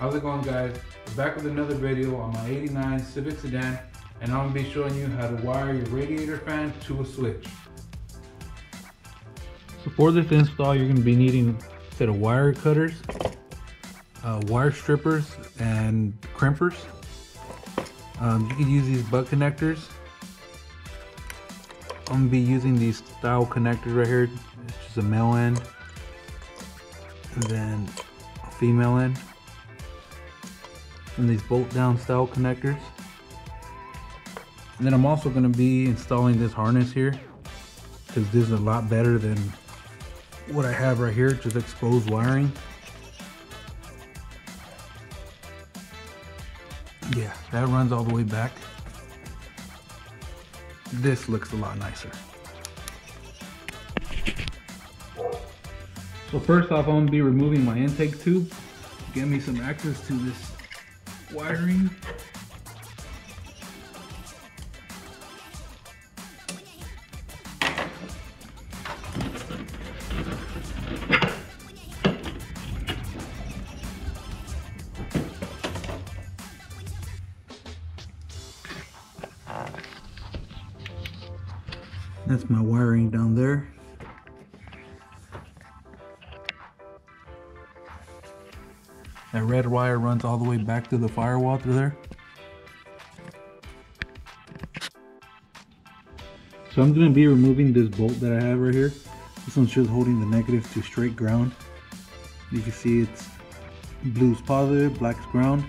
How's it going, guys? We're back with another video on my 89 Civic sedan, and I'm going to be showing you how to wire your radiator fan to a switch. So for this install, you're going to be needing a set of wire cutters, wire strippers, and crimpers. You can use these butt connectors. I'm going to be using these style connectors right here. It's just a male end and then a female end. And these bolt down style connectors. And then I'm also going to be installing this harness here, because this is a lot better than what I have right here, just exposed wiring. Yeah, that runs all the way back. This looks a lot nicer. So first off, I'm going to be removing my intake tube to get me some access to this wiring. That's my wiring down there. That red wire runs all the way back to the firewall through there. So I'm going to be removing this bolt that I have right here. This one's just holding the negative to straight ground. You can see it's blue's positive, black's ground.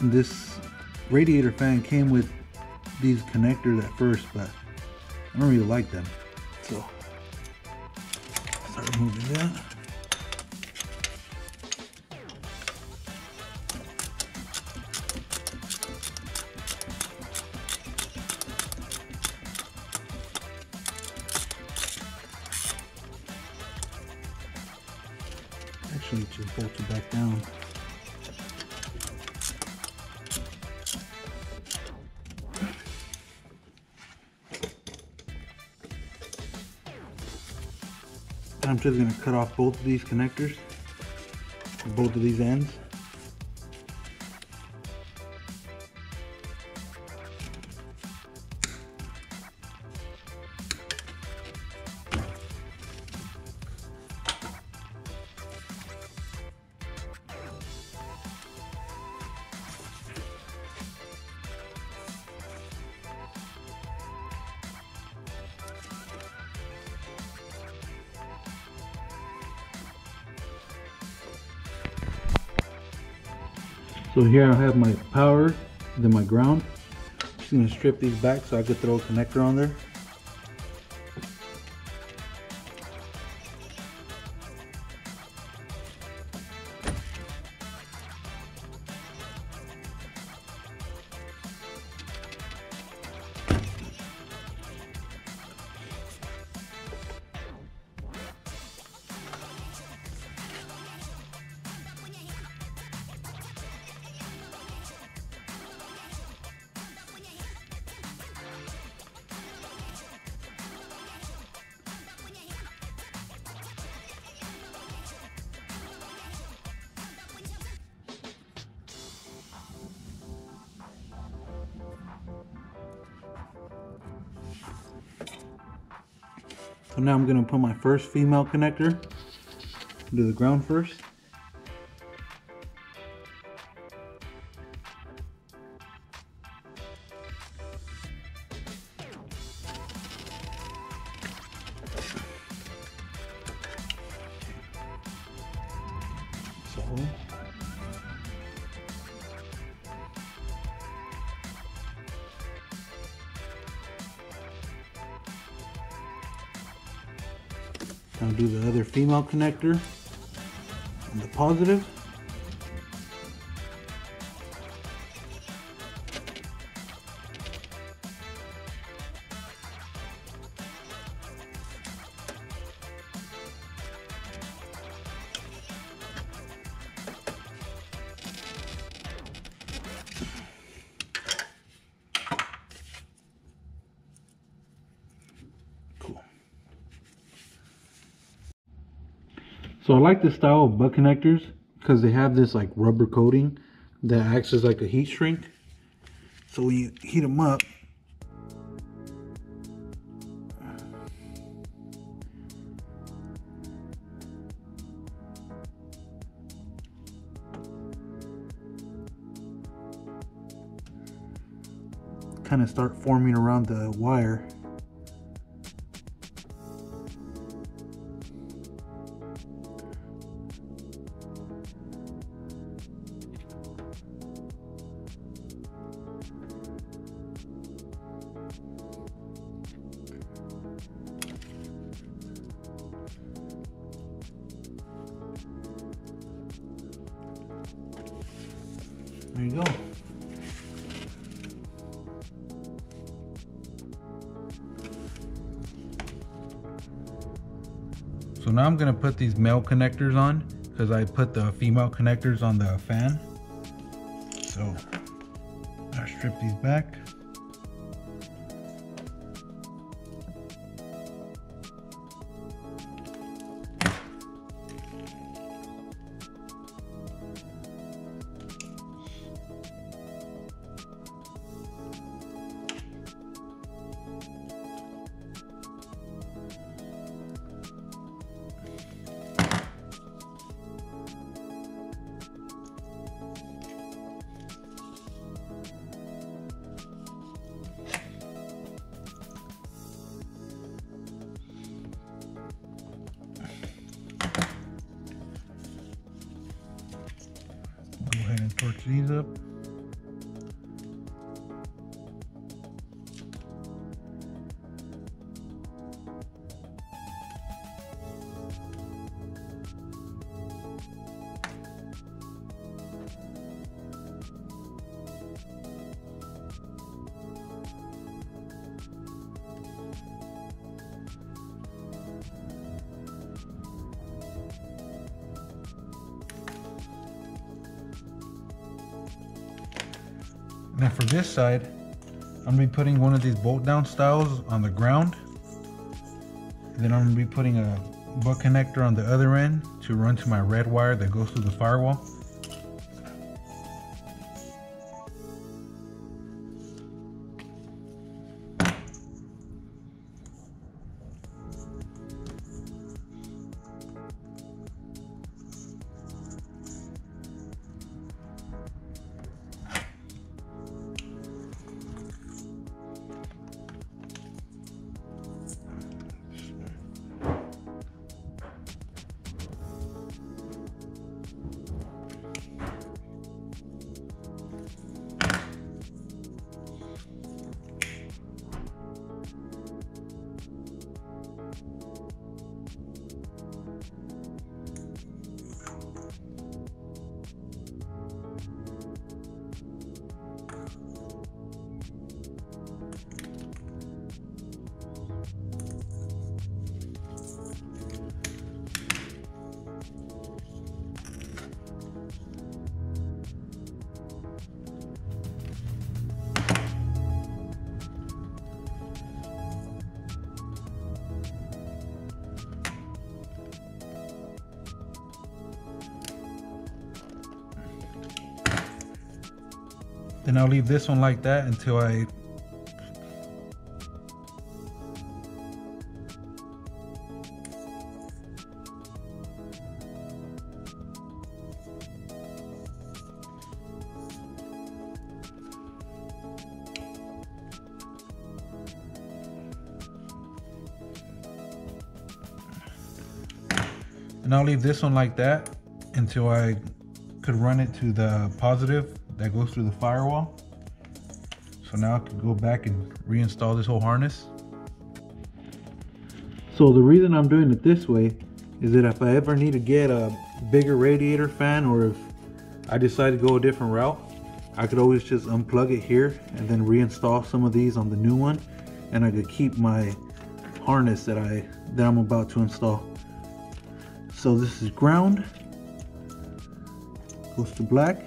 And this radiator fan came with these connectors at first, but I don't really like them. So start removing that. Actually, just bolt it back down. And I'm just going to cut off both of these connectors, both of these ends. So here I have my power, then my ground. I'm just going to strip these back so I could throw a connector on there. So now I'm going to put my first female connector, do the ground first. So I'll do the other female connector on the positive. So I like this style of butt connectors because they have this like rubber coating that acts as like a heat shrink. So when you heat them up, kind of start forming around the wire. There you go. So now I'm gonna put these male connectors on because I put the female connectors on the fan. So I strip these back. Go ahead and torch these up. Now for this side, I'm gonna be putting one of these bolt down styles on the ground. And then I'm gonna be putting a butt connector on the other end to run to my red wire that goes through the firewall. Then I'll leave this one like that until I could run it to the positive that goes through the firewall. So now I can go back and reinstall this whole harness. So the reason I'm doing it this way is that if I ever need to get a bigger radiator fan, or if I decide to go a different route, I could always just unplug it here and then reinstall some of these on the new one, and I could keep my harness that I'm about to install. So this is ground, goes to black.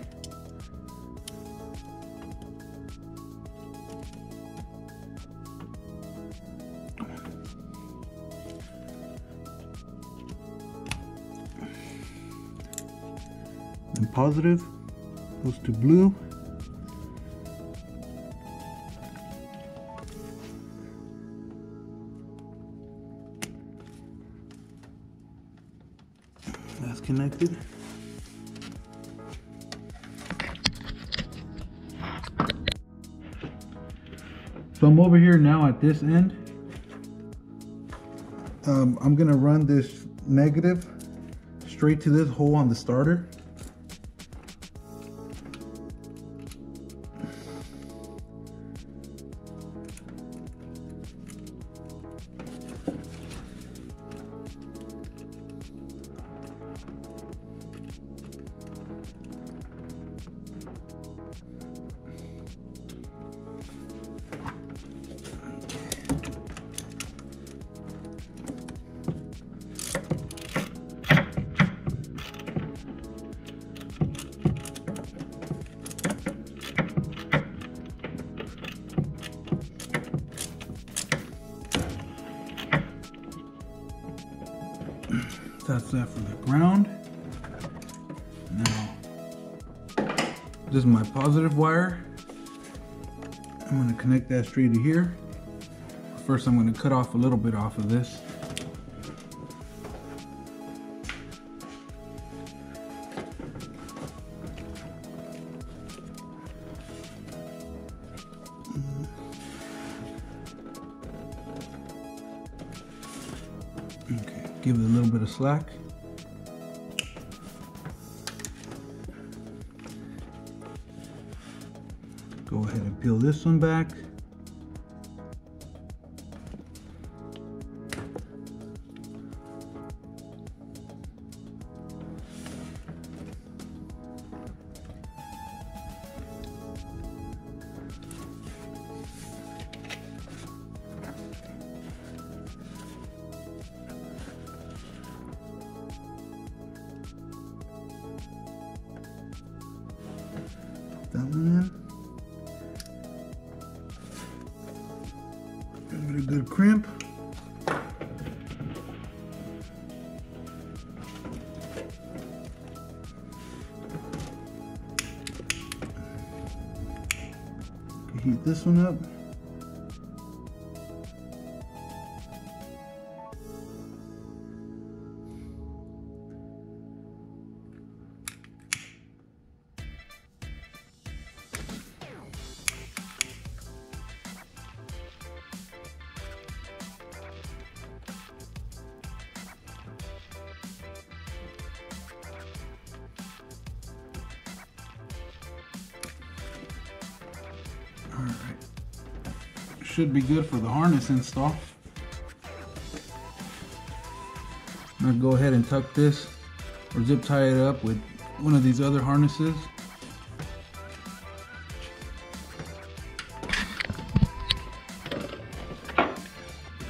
and positive goes to blue. That's connected. So I'm over here now at this end. I'm gonna run this negative straight to this hole on the starter. That's that for the ground. Now, this is my positive wire. I'm going to connect that straight to here. First, I'm going to cut off a little bit off of this. Okay, give it a little bit of slack. Go ahead and peel this one back. That one in. Give it a good crimp. Heat this one up. Alright, should be good for the harness install. I'm going to go ahead and tuck this or zip tie it up with one of these other harnesses.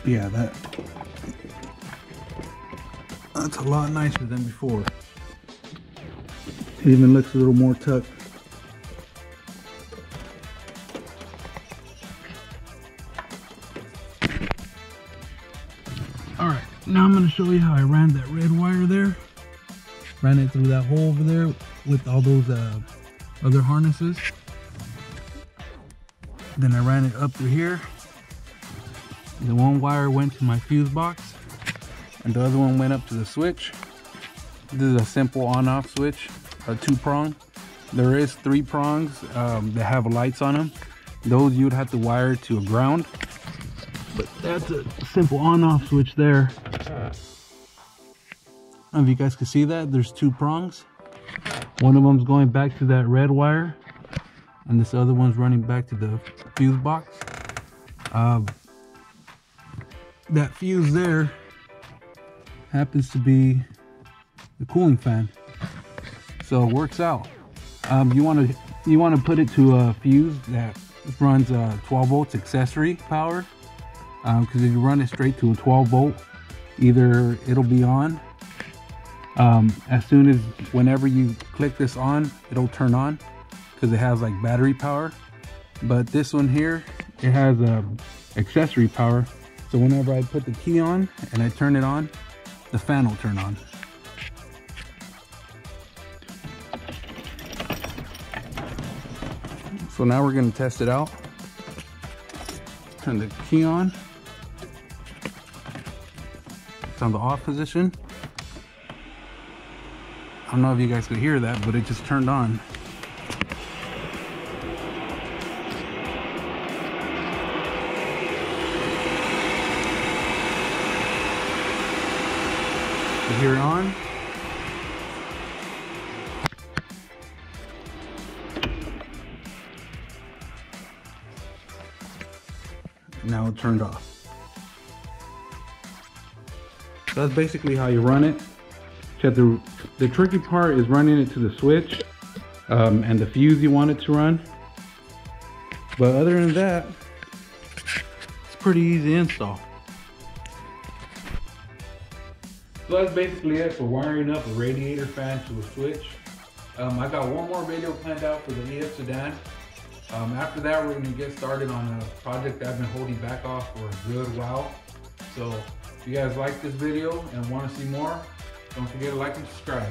Yeah, that's a lot nicer than before. It even looks a little more tucked. Alright, now I'm going to show you how I ran that red wire there. Ran it through that hole over there with all those other harnesses. Then I ran it up through here. The one wire went to my fuse box and the other one went up to the switch. This is a simple on-off switch, a 2-prong. There is 3 prongs that have lights on them. Those you would have to wire to a ground. But that's a simple on-off switch there. I don't know if you guys can see that. There's 2 prongs. One of them's going back to that red wire, and this other one's running back to the fuse box. That fuse there happens to be the cooling fan, so it works out. You want to put it to a fuse that runs 12 volts accessory power. Because if you run it straight to a 12 volt, either it'll be on as soon as whenever you click this on, it'll turn on because it has like battery power. But this one here, it has accessory power, so whenever I put the key on and I turn it on, the fan will turn on. So now we're gonna test it out. Turn the key on. It's on the off position. I don't know if you guys could hear that, but it just turned on. You hear it on. Now it turned off. So that's basically how you run it. The tricky part is running it to the switch and the fuse you want it to run. But other than that, it's pretty easy install. So that's basically it for wiring up a radiator fan to a switch. I got one more video planned out for the EF sedan. After that, we're gonna get started on a project I've been holding back off for a good while. So if you guys like this video and want to see more, don't forget to like and subscribe.